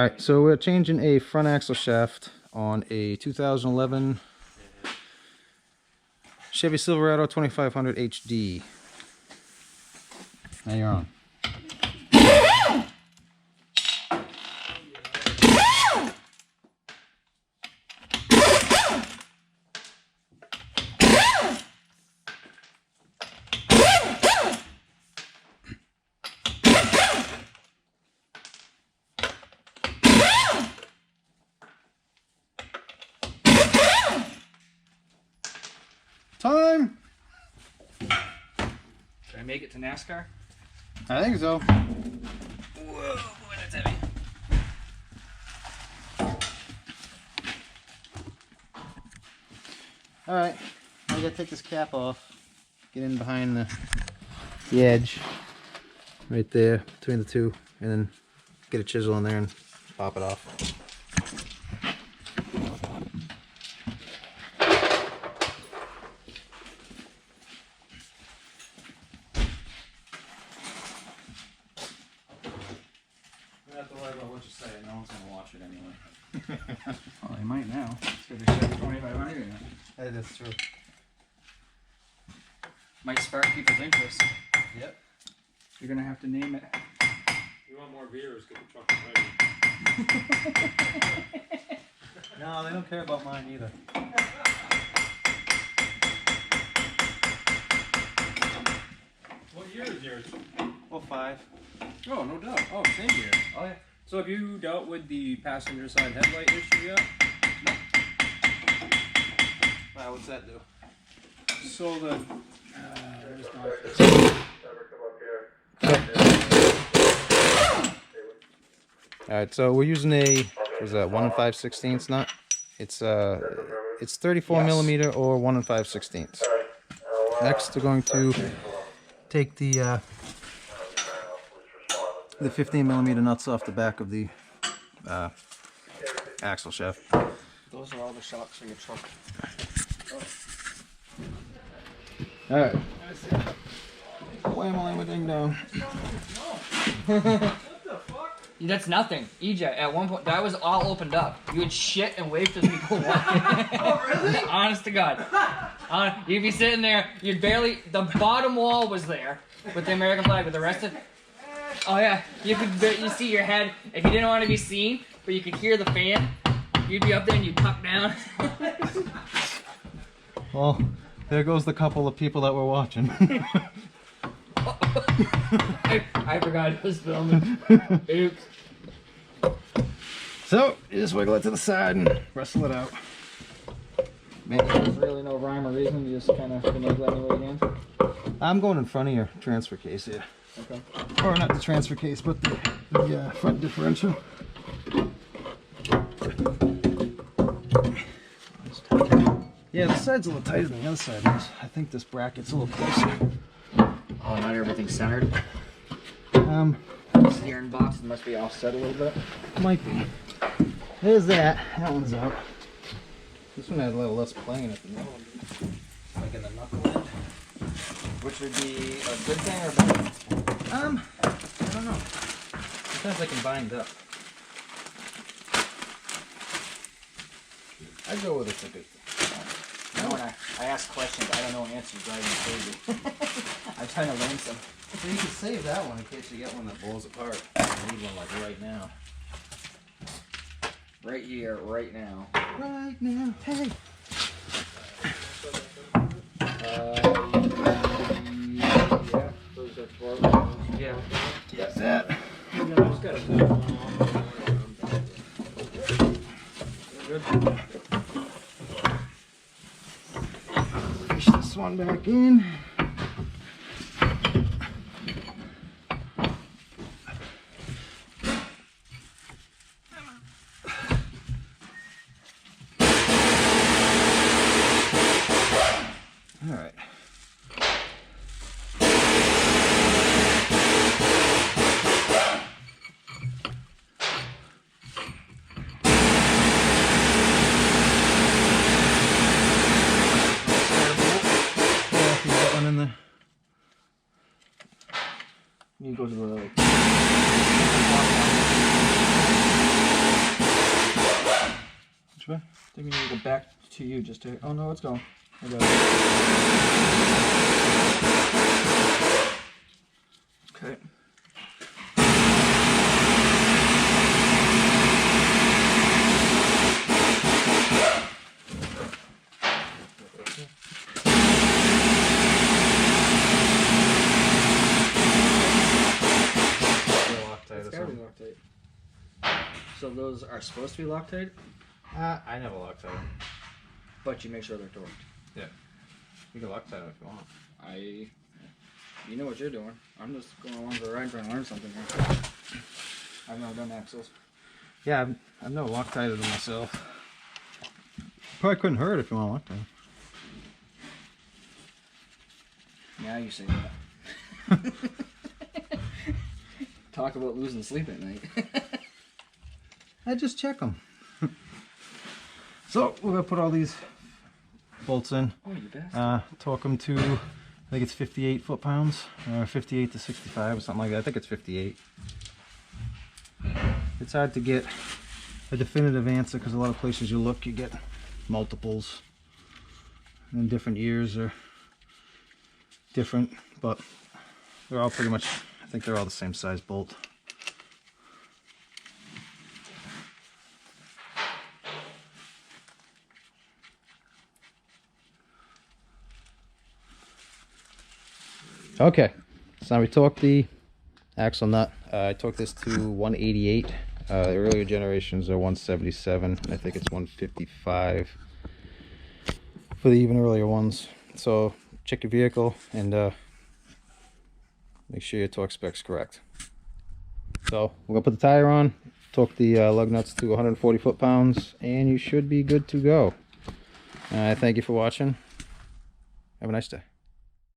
Alright, so we're changing a front axle shaft on a 2011 Chevy Silverado 2500 HD. Now you're on. Time! Should I make it to NASCAR? I think so. Whoa, boy, that's heavy. Alright, I gotta take this cap off. Get in behind the edge. Right there, between the two. And then get a chisel in there and pop it off. No one's gonna watch it anyway. Well, they might now. It's gonna be Chevy 2500 in it. That is true. Might spark people's interest. Yep. You're gonna have to name it. You want more viewers, get the truck ready. No, they don't care about mine either. What year is yours? Well, 5. Oh, no doubt. Oh, same year. Oh, yeah. So have you dealt with the passenger side headlight issue yet? No. Wow, what's that do? So the... Alright, so we're using a, what is that, 1 5/16 nut? It's 34 millimeter or 1 5/16. Next, we're going to take the 15 millimeter nuts off the back of the axle shaft. Those are all the shocks for your truck. Alright. Wham ding dong. That's nothing. EJ, at one point, that was all opened up. You would shit and wave to people walking. Oh, really? Honest to God. You'd be sitting there, you'd barely, the bottom wall was there with the American flag, but the rest of, oh yeah, you see your head, if you didn't want to be seen, but you could hear the fan, you'd be up there and you'd tuck down. Well, there goes the couple of people that were watching. I forgot it was filming. Oops. So, you just wiggle it to the side and wrestle it out. There's really no rhyme or reason, you just kind of finagle any way you can. I'm going in front of your transfer case here. Okay. Or not the transfer case, but the front differential. Yeah, the side's a little tighter than the other side is. I think this bracket's a little closer. Oh, not everything's centered. Steering box must be offset a little bit. Might be. There's that. That one's out. This one had a little less plane at the middle. Like in the knuckle end. Which would be a good thing or a bad thing? I don't know. Sometimes they can bind up. I'd go with it's a good thing. No, when I ask questions, I don't know answers, driving me crazy. I'm trying to learn some. So you can save that one in case you get one that blows apart. I need one like right now. Right here, right now. Right now. Hey. Yeah. Yes, that. Push this one back in. All right. In there. You go to the think we need to go back to you just to. Oh no, it's going. I got it. Okay. It's gotta be Loctite. So those are supposed to be Loctite, I never Loctite them. but you make sure they're torqued. Yeah. You can Loctite them if you want. You know what you're doing. I'm just going along for the ride trying to learn something here. I've never done axles. Yeah, I've never Loctited them myself. Probably couldn't hurt if you want to Loctite them. Yeah, you say that. Talk about losing sleep at night. I just check them. So we're gonna put all these bolts in. Oh, you bastard. Torque them to, I think it's 58 foot-pounds, or 58 to 65 or something like that. I think it's 58. It's hard to get a definitive answer because a lot of places you look, you get multiples, and different years are different, but they're all pretty much, I think they're all the same size bolt. Okay, so now we torque the axle nut. I torqued this to 188. The earlier generations are 177. I think it's 155 for the even earlier ones. So check your vehicle and make sure your torque spec's correct. So we're gonna put the tire on, torque the lug nuts to 140 foot-pounds, and you should be good to go. Thank you for watching. Have a nice day.